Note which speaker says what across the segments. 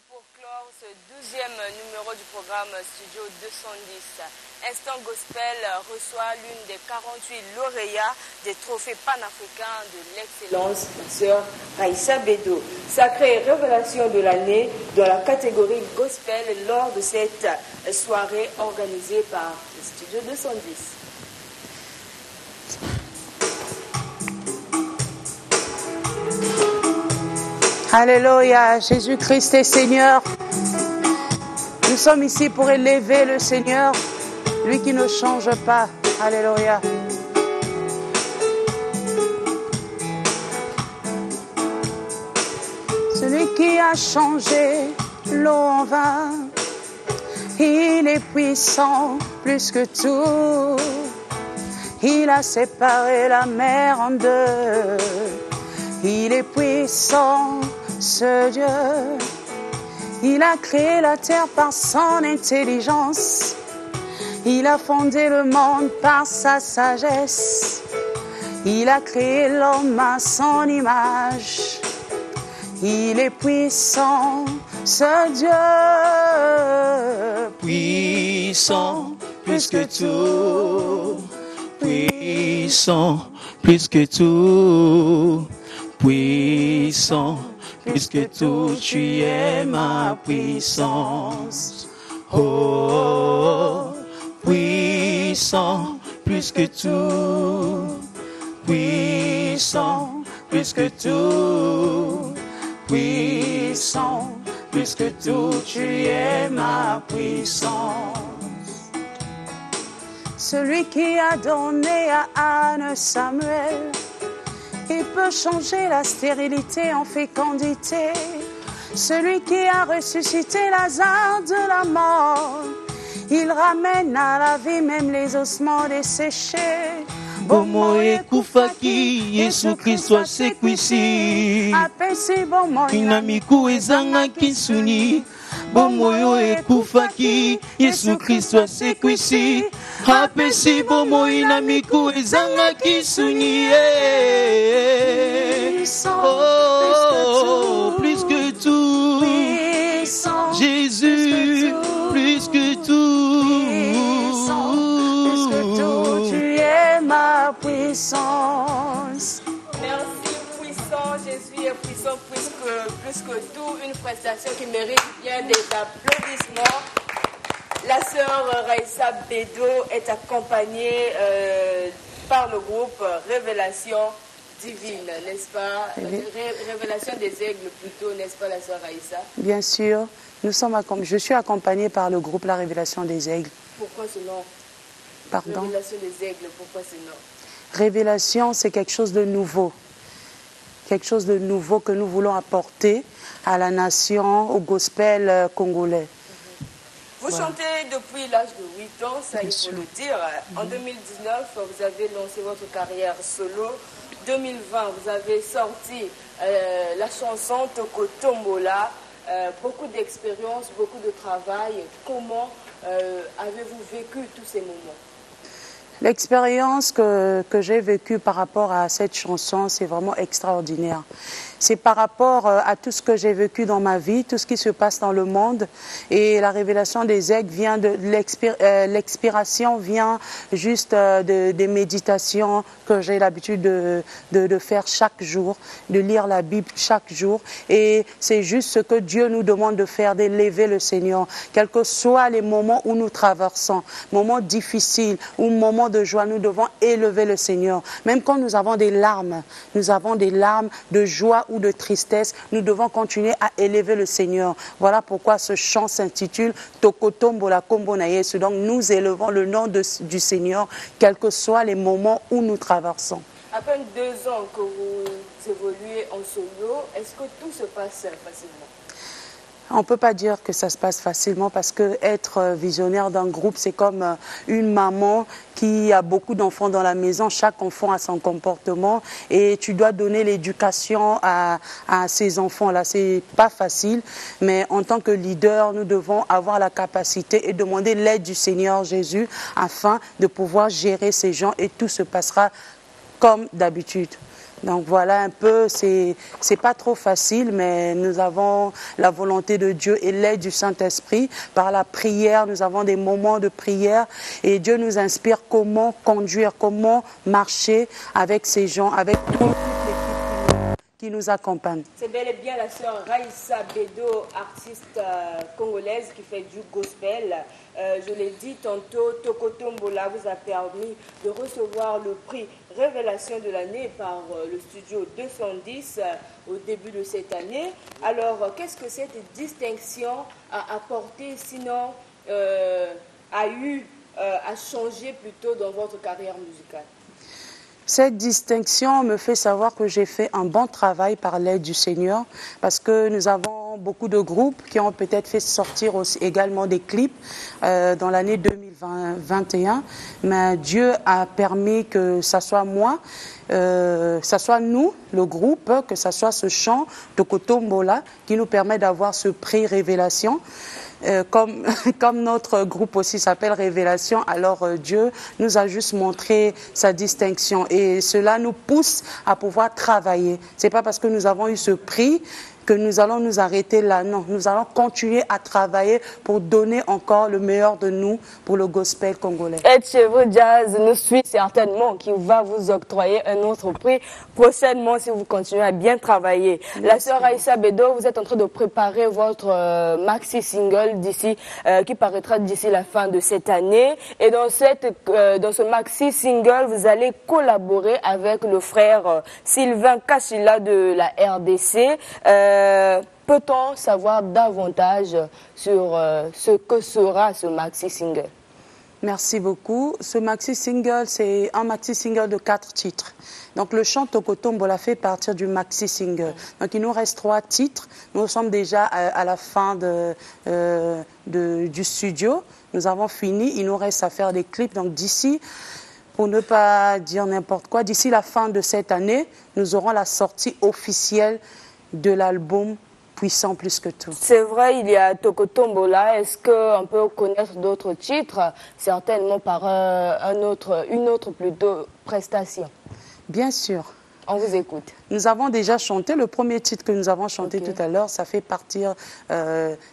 Speaker 1: Pour clore ce 12e numéro du programme Studio 210, Instant Gospel reçoit l'une des 48 lauréats des trophées panafricains de l'excellence, la sœur Raïssa Bédo. Sacrée révélation de l'année dans la catégorie Gospel lors de cette soirée organisée par le Studio 210.
Speaker 2: Alléluia, Jésus-Christ est Seigneur. Nous sommes ici pour élever le Seigneur, lui qui ne change pas. Alléluia. Celui qui a changé l'eau en vin, il est puissant plus que tout. Il a séparé la mer en deux. Il est puissant, ce Dieu. Il a créé la terre par son intelligence. Il a fondé le monde par sa sagesse. Il a créé l'homme à son image. Il est puissant, ce Dieu.
Speaker 3: Puissant, plus que tout. Puissant, plus que tout. Puissant, plus que tout, tu es ma puissance. Oh, puissant, plus que tout. Puissant, plus que tout. Puissant, plus que tout, tu es ma puissance.
Speaker 2: Celui qui a donné à Anne Samuel, il peut changer la stérilité en fécondité. Celui qui a ressuscité Lazare de la mort, il ramène à la vie même les ossements desséchés.
Speaker 3: Bomo ekufaki Yesu Kristo asekwisi
Speaker 2: apesi bomo
Speaker 3: inamiku ezangaki suni. Bomo yo ekufaki Yesu Kristo asekwisi apesi bomo inamiku ezangaki suni. Oh, plus que tout, Jésus, plus que tout,
Speaker 2: tu es ma puissance.
Speaker 1: Merci, puissant, Jésus est puissant plus que tout, une prestation qui mérite bien des applaudissements. La sœur Raïssa Bédo est accompagnée par le groupe Révélation Divine, n'est-ce pas? Révélation des aigles plutôt, n'est-ce pas la sœur Raïssa?
Speaker 2: Bien sûr, je suis accompagnée par le groupe La Révélation des Aigles.
Speaker 1: Pourquoi ce nom?
Speaker 2: Pardon?
Speaker 1: Révélation des aigles, pourquoi ce nom?
Speaker 2: Révélation, c'est quelque chose de nouveau. Quelque chose de nouveau que nous voulons apporter à la nation, au gospel congolais.
Speaker 1: Vous chantez depuis l'âge de 8 ans, ça il faut le dire. En 2019, vous avez lancé votre carrière solo. 2020, vous avez sorti la chanson Toko Tombola. Beaucoup d'expérience, beaucoup de travail. Comment avez-vous vécu tous ces moments?
Speaker 2: L'expérience que j'ai vécue par rapport à cette chanson, c'est vraiment extraordinaire. C'est par rapport à tout ce que j'ai vécu dans ma vie, tout ce qui se passe dans le monde. Et la révélation des aigles vient de l'expiration, vient juste des méditations que j'ai l'habitude de faire chaque jour, de lire la Bible chaque jour. Et c'est juste ce que Dieu nous demande de faire, d'élever le Seigneur. Quels que soient les moments où nous traversons, moments difficiles ou moments de joie, nous devons élever le Seigneur. Même quand nous avons des larmes de joie ou de tristesse, nous devons continuer à élever le Seigneur. Voilà pourquoi ce chant s'intitule Toko Tombola Kombo na Yesu. Donc nous élevons le nom du Seigneur, quels que soient les moments où nous traversons.
Speaker 1: À peine 2 ans que vous évoluez en solo, est-ce que tout se passe facilement?
Speaker 2: On ne peut pas dire que ça se passe facilement parce que être visionnaire d'un groupe, c'est comme une maman qui a beaucoup d'enfants dans la maison. Chaque enfant a son comportement et tu dois donner l'éducation à ces enfants-là. C'est pas facile, mais en tant que leader, nous devons avoir la capacité et demander l'aide du Seigneur Jésus afin de pouvoir gérer ces gens et tout se passera comme d'habitude. Donc voilà un peu, c'est pas trop facile, mais nous avons la volonté de Dieu et l'aide du Saint-Esprit. Par la prière, nous avons des moments de prière et Dieu nous inspire comment conduire, comment marcher avec ces gens, avec toute l'équipe qui nous accompagne.
Speaker 1: C'est bel et bien la sœur Raïssa Bedo, artiste congolaise qui fait du gospel. Je l'ai dit tantôt, Toko Tombola vous a permis de recevoir le prix Révélation de l'année par le studio 210 au début de cette année. Alors, qu'est-ce que cette distinction a apporté, sinon a changé plutôt dans votre carrière musicale?
Speaker 2: Cette distinction me fait savoir que j'ai fait un bon travail par l'aide du Seigneur parce que nous avons beaucoup de groupes qui ont peut-être fait sortir aussi également des clips dans l'année 2021. Mais Dieu a permis que ça soit moi, ça soit nous, le groupe, que ça soit ce chant Toko Tombola qui nous permet d'avoir ce prix Révélation. Comme notre groupe aussi s'appelle Révélation, alors Dieu nous a juste montré sa distinction et cela nous pousse à pouvoir travailler. C'est pas parce que nous avons eu ce prix que nous allons nous arrêter là. Non, nous allons continuer à travailler pour donner encore le meilleur de nous pour le gospel congolais.
Speaker 1: Ed Cheveux Jazz nous suit certainement qui va vous octroyer un autre prix prochainement si vous continuez à bien travailler. Merci. La sœur Raïssa Bedo, vous êtes en train de préparer votre maxi single d'ici, qui paraîtra d'ici la fin de cette année. Et dans ce maxi single, vous allez collaborer avec le frère Sylvain Kachila de la RDC. Peut-on savoir davantage sur ce que sera ce maxi single?
Speaker 2: Merci beaucoup. Ce maxi single, c'est un maxi single de 4 titres. Donc le chant Toko Tombola fait partir du maxi single. Donc il nous reste 3 titres. Nous sommes déjà à la fin du studio. Nous avons fini. Il nous reste à faire des clips. Donc d'ici, pour ne pas dire n'importe quoi, d'ici la fin de cette année, nous aurons la sortie officielle de l'album Puissant plus que tout.
Speaker 1: C'est vrai, il y a Toko Tombola. Est-ce qu'on peut connaître d'autres titres, certainement par une autre plutôt prestation?
Speaker 2: Bien sûr.
Speaker 1: On vous écoute.
Speaker 2: Nous avons déjà chanté, le premier titre que nous avons chanté tout à l'heure, ça fait partir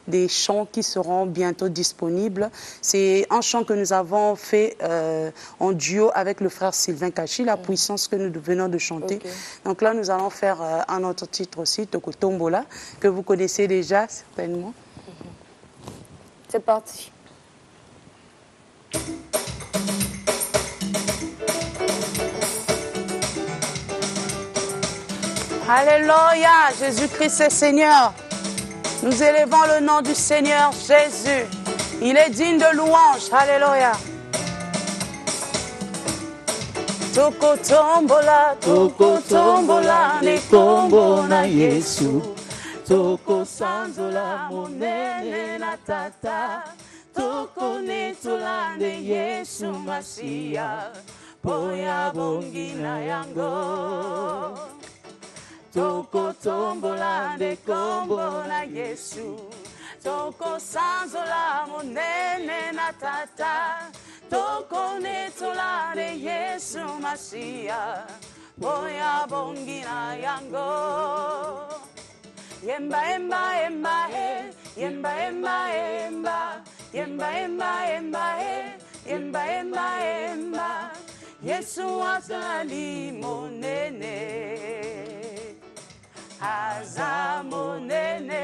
Speaker 2: des chants qui seront bientôt disponibles. C'est un chant que nous avons fait en duo avec le frère Sylvain Kachi, La Puissance que nous venons de chanter. Donc là, nous allons faire un autre titre aussi, Toko Tombola, que vous connaissez déjà certainement.
Speaker 1: C'est parti.
Speaker 2: Alléluia, Jésus-Christ est Seigneur. Nous élevons le nom du Seigneur Jésus. Il est digne de louange. Alléluia. Toko Tombola, Toko Tombola, ne kombo na Yesu. Toko Sanzola, monene na tata. tokone tolande Yesu Masia, poya bongina yango. Toko tombola nde kombo na Yesu, toko sanzola monene na tata, toko netola nde Yesu Masia, boya bongi na yango. Yemba yemba yemba he, yemba yemba yemba, yemba yemba yemba he, yemba yemba yemba, Yesu azali monene. Azamonene,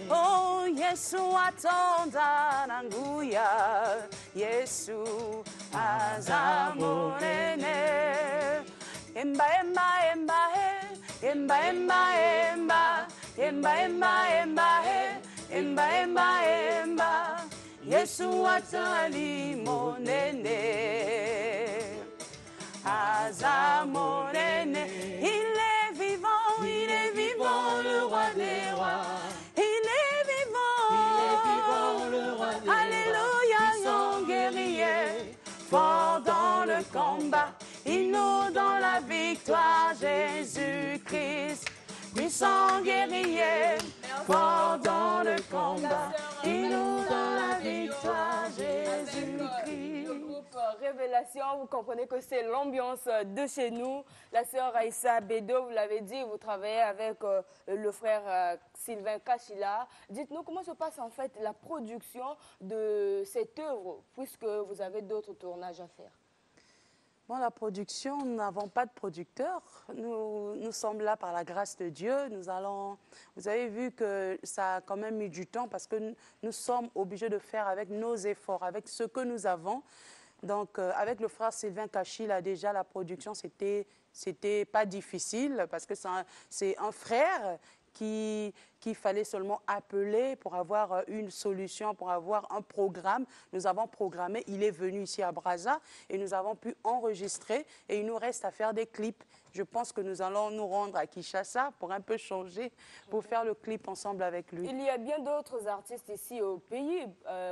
Speaker 2: oh Yesu atonda nanguya, Yesu azamonene. Emba emba emba he, emba emba emba, emba emba emba he, emba emba emba, Yesu atali monene. Azamonene, il est vivant, le roi des rois. Il est vivant, le roi des rois. Alléluia, son guerrier, fort dans le combat, inno dans la victoire, Jésus-Christ. Puissant guerrier, fort dans le combat, inno dans la victoire, Jésus-Christ.
Speaker 1: Révélation, vous comprenez que c'est l'ambiance de chez nous. La sœur Aïssa Bédo, vous l'avez dit, vous travaillez avec le frère Sylvain Kachila. Dites-nous comment se passe en fait la production de cette œuvre, puisque vous avez d'autres tournages à faire.
Speaker 2: Bon, la production, nous n'avons pas de producteur. Nous sommes là par la grâce de Dieu. Vous avez vu que ça a quand même mis du temps parce que nous sommes obligés de faire avec nos efforts, avec ce que nous avons. Donc, avec le frère Sylvain Kachila, déjà, la production, c'était pas difficile parce que c'est un frère qu'il fallait seulement appeler pour avoir une solution, pour avoir un programme. Nous avons programmé, il est venu ici à Brazza et nous avons pu enregistrer et il nous reste à faire des clips. Je pense que nous allons nous rendre à Kinshasa pour un peu changer, pour faire le clip ensemble avec lui.
Speaker 1: Il y a bien d'autres artistes ici au pays.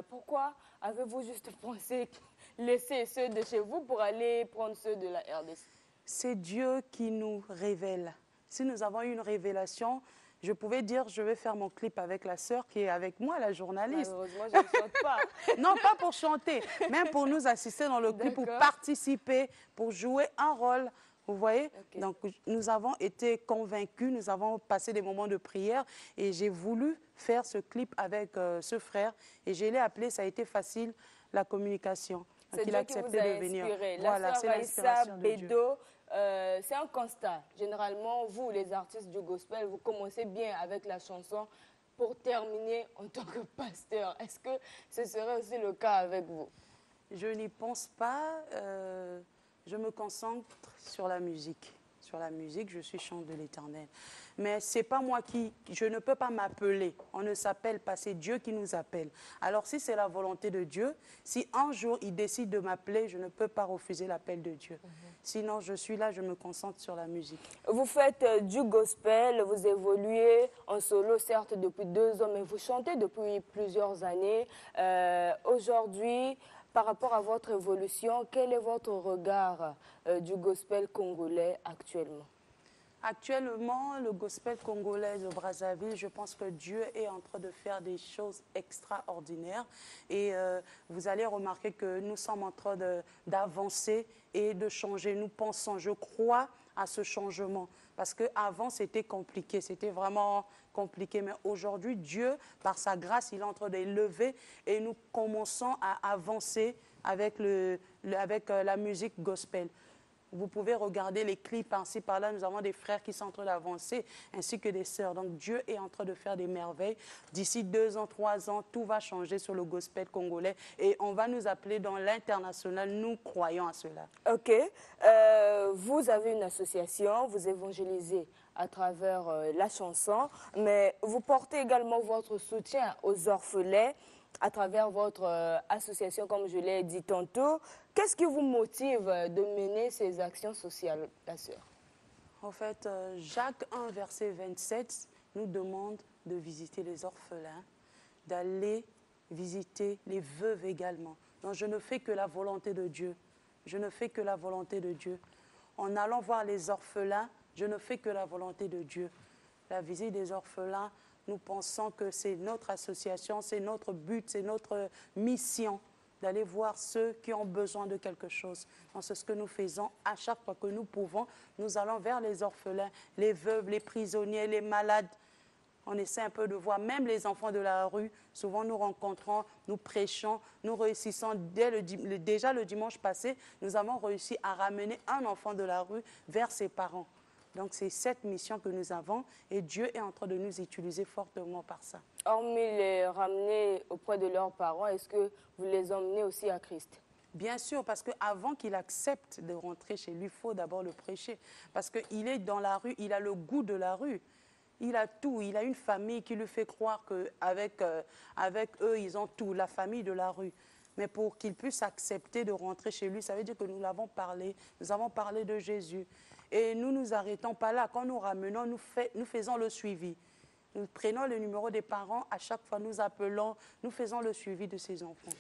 Speaker 1: Pourquoi avez-vous juste pensé laisser ceux de chez vous pour aller prendre ceux de la RDC?
Speaker 2: C'est Dieu qui nous révèle. Si nous avons une révélation, je pouvais dire, je vais faire mon clip avec la sœur qui est avec moi, la journaliste.
Speaker 1: Malheureusement, je ne chante pas.
Speaker 2: Non, pas pour chanter, même pour nous assister dans le clip, pour participer, pour jouer un rôle. Vous voyez? Okay. Donc, nous avons été convaincus, nous avons passé des moments de prière et j'ai voulu faire ce clip avec ce frère et je l'ai appelé, ça a été facile, la communication.
Speaker 1: C'est Dieu qui vous a inspiré. Voilà, c'est l'inspiration de Dieu. C'est un constat. Généralement, vous, les artistes du gospel, vous commencez bien avec la chanson pour terminer en tant que pasteur. Est-ce que ce serait aussi le cas avec vous?
Speaker 2: Je n'y pense pas. Je me concentre sur la musique. Sur la musique, je suis chante de l'Éternel. Mais ce n'est pas moi je ne peux pas m'appeler. On ne s'appelle pas, c'est Dieu qui nous appelle. Alors si c'est la volonté de Dieu, si un jour il décide de m'appeler, je ne peux pas refuser l'appel de Dieu. Sinon, je suis là, je me concentre sur la musique.
Speaker 1: Vous faites du gospel, vous évoluez en solo, certes, depuis 2 ans, mais vous chantez depuis plusieurs années. Aujourd'hui, par rapport à votre évolution, quel est votre regard du gospel congolais actuellement?
Speaker 2: Actuellement, le gospel congolais de Brazzaville, je pense que Dieu est en train de faire des choses extraordinaires. Et vous allez remarquer que nous sommes en train d'avancer et de changer. Nous pensons, je crois à ce changement. Parce qu'avant, c'était compliqué, c'était vraiment compliqué. Mais aujourd'hui, Dieu, par sa grâce, il est en train d'élever et nous commençons à avancer avec la musique gospel. Vous pouvez regarder les clips par-ci, par-là. Nous avons des frères qui sont en train d'avancer, ainsi que des sœurs. Donc Dieu est en train de faire des merveilles. D'ici 2 ans, 3 ans, tout va changer sur le gospel congolais. Et on va nous appeler dans l'international. Nous croyons à cela.
Speaker 1: OK. Vous avez une association, vous évangélisez à travers la chanson, mais vous portez également votre soutien aux orphelins à travers votre association, comme je l'ai dit tantôt. Qu'est-ce qui vous motive de mener ces actions sociales, la sœur?
Speaker 2: En fait, Jacques 1, verset 27, nous demande de visiter les orphelins, d'aller visiter les veuves également. Donc je ne fais que la volonté de Dieu. Je ne fais que la volonté de Dieu. En allant voir les orphelins, je ne fais que la volonté de Dieu. La visite des orphelins, nous pensons que c'est notre association, c'est notre but, c'est notre mission d'aller voir ceux qui ont besoin de quelque chose. Donc c'est ce que nous faisons à chaque fois que nous pouvons. Nous allons vers les orphelins, les veuves, les prisonniers, les malades. On essaie un peu de voir, même les enfants de la rue, souvent nous rencontrons, nous prêchons, nous réussissons. Déjà le dimanche passé, nous avons réussi à ramener un enfant de la rue vers ses parents. Donc c'est cette mission que nous avons et Dieu est en train de nous utiliser fortement par ça.
Speaker 1: Hormis les ramener auprès de leurs parents, est-ce que vous les emmenez aussi à Christ?
Speaker 2: Bien sûr, parce qu'avant qu'il accepte de rentrer chez lui, il faut d'abord le prêcher. Parce qu'il est dans la rue, il a le goût de la rue. Il a tout, il a une famille qui lui fait croire qu'avec eux, ils ont tout, la famille de la rue. Mais pour qu'il puisse accepter de rentrer chez lui, ça veut dire que nous l'avons parlé, nous avons parlé de Jésus. Et nous ne nous arrêtons pas là. Quand nous ramenons, nous faisons le suivi. Nous prenons le numéro des parents, à chaque fois nous appelons, nous faisons le suivi de ces enfants.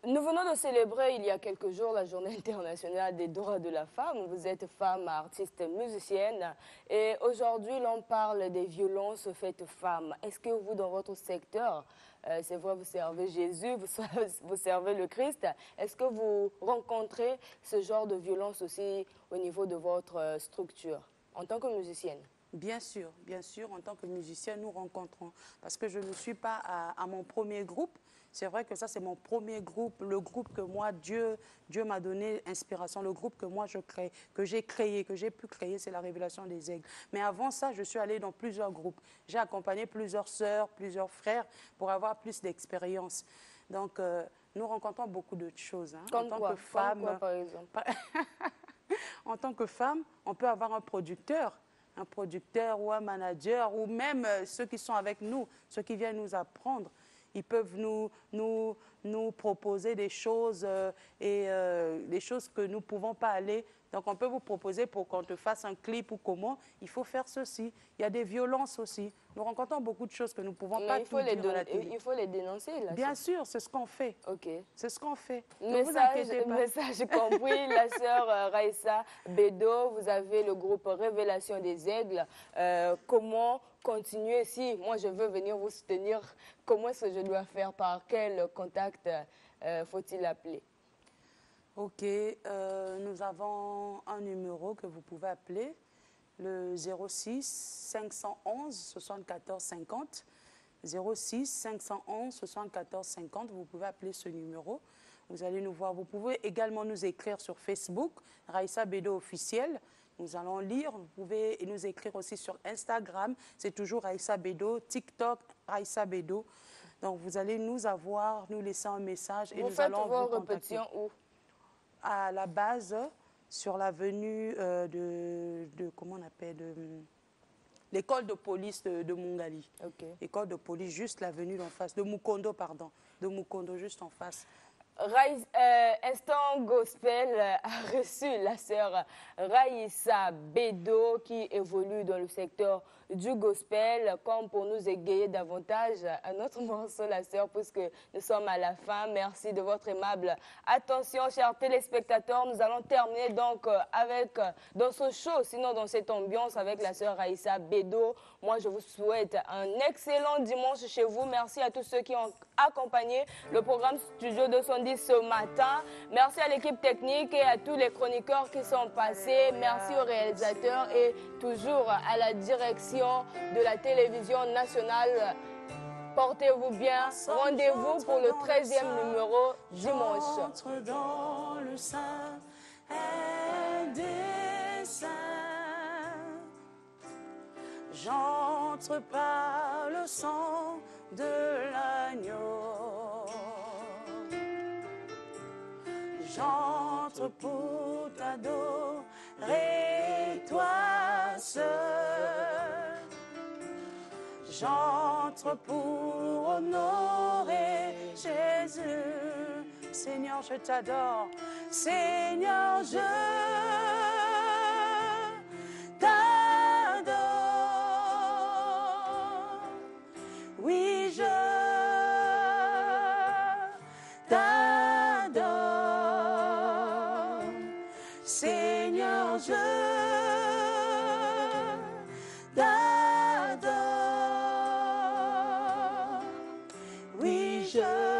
Speaker 1: Nous venons de célébrer il y a quelques jours la journée internationale des droits de la femme. Vous êtes femme, artiste, musicienne. Et aujourd'hui, l'on parle des violences faites aux femmes. Est-ce que vous, dans votre secteur, c'est vrai, vous servez Jésus, vous servez le Christ, est-ce que vous rencontrez ce genre de violence aussi au niveau de votre structure en tant que musicienne?
Speaker 2: Bien sûr, en tant que musicienne, nous rencontrons. Parce que je ne suis pas à mon premier groupe. C'est vrai que ça, c'est mon premier groupe, le groupe que moi, Dieu m'a donné inspiration, le groupe que moi, que j'ai pu créer, c'est la Révélation des Aigles. Mais avant ça, je suis allée dans plusieurs groupes. J'ai accompagné plusieurs sœurs, plusieurs frères pour avoir plus d'expérience. Donc, nous rencontrons beaucoup de choses. Hein.
Speaker 1: Comme quoi, par exemple?
Speaker 2: En tant que femme, on peut avoir un producteur ou un manager, ou même ceux qui sont avec nous, ceux qui viennent nous apprendre. Ils peuvent nous proposer des choses des choses que nous ne pouvons pas aller. Donc, on peut vous proposer pour qu'on te fasse un clip ou comment. Il faut faire ceci. Il y a des violences aussi. Nous rencontrons beaucoup de choses que nous ne pouvons pas tout dire à la télé.
Speaker 1: Il faut les dénoncer, là.
Speaker 2: Bien sûr, c'est ce qu'on fait.
Speaker 1: OK.
Speaker 2: C'est ce qu'on fait. Ne vous inquiétez pas.
Speaker 1: Message compris. La sœur Raïssa Bédo, vous avez le groupe Révélation des Aigles. Comment continuer? Si moi je veux venir vous soutenir, comment est-ce que je dois faire? Par quel contact faut-il appeler?
Speaker 2: Ok, nous avons un numéro que vous pouvez appeler, le 06 511 74 50. 06 511 74 50, vous pouvez appeler ce numéro. Vous allez nous voir. Vous pouvez également nous écrire sur Facebook, Raïssa Bédo officiel. Nous allons lire. Vous pouvez nous écrire aussi sur Instagram. C'est toujours Raïssa Bédo. TikTok, Raïssa Bédo. Donc, vous allez nous avoir, nous laisser un message et nous allons vous contacter.
Speaker 1: Vous faites vos répétitions où?
Speaker 2: À la base, sur l'avenue comment on appelle, l'école de police de Mungali.
Speaker 1: Okay.
Speaker 2: École de police, juste l'avenue d'en face, de Mukondo, pardon. De Mukondo, juste en face.
Speaker 1: Instant Gospel a reçu la sœur Raïssa Bédo qui évolue dans le secteur du gospel, comme pour nous égayer davantage à notre morceau, la sœur, puisque nous sommes à la fin. Merci de votre aimable attention, chers téléspectateurs. Nous allons terminer donc dans ce show, sinon dans cette ambiance avec la sœur Raïssa Bédo. Moi, je vous souhaite un excellent dimanche chez vous. Merci à tous ceux qui ont accompagné le programme Studio 210 ce matin. Merci à l'équipe technique et à tous les chroniqueurs qui sont passés. Merci aux réalisateurs et toujours à la direction de la télévision nationale. Portez-vous bien. Rendez-vous pour le 13e numéro dimanche.
Speaker 2: J'entre dans le sein des saints. J'entre par le sang de l'agneau. J'entre pour t'adorer, toi seul. J'entre pour honorer Jésus. Seigneur, je t'adore. Seigneur, je t'adore. Oui, je
Speaker 3: cherche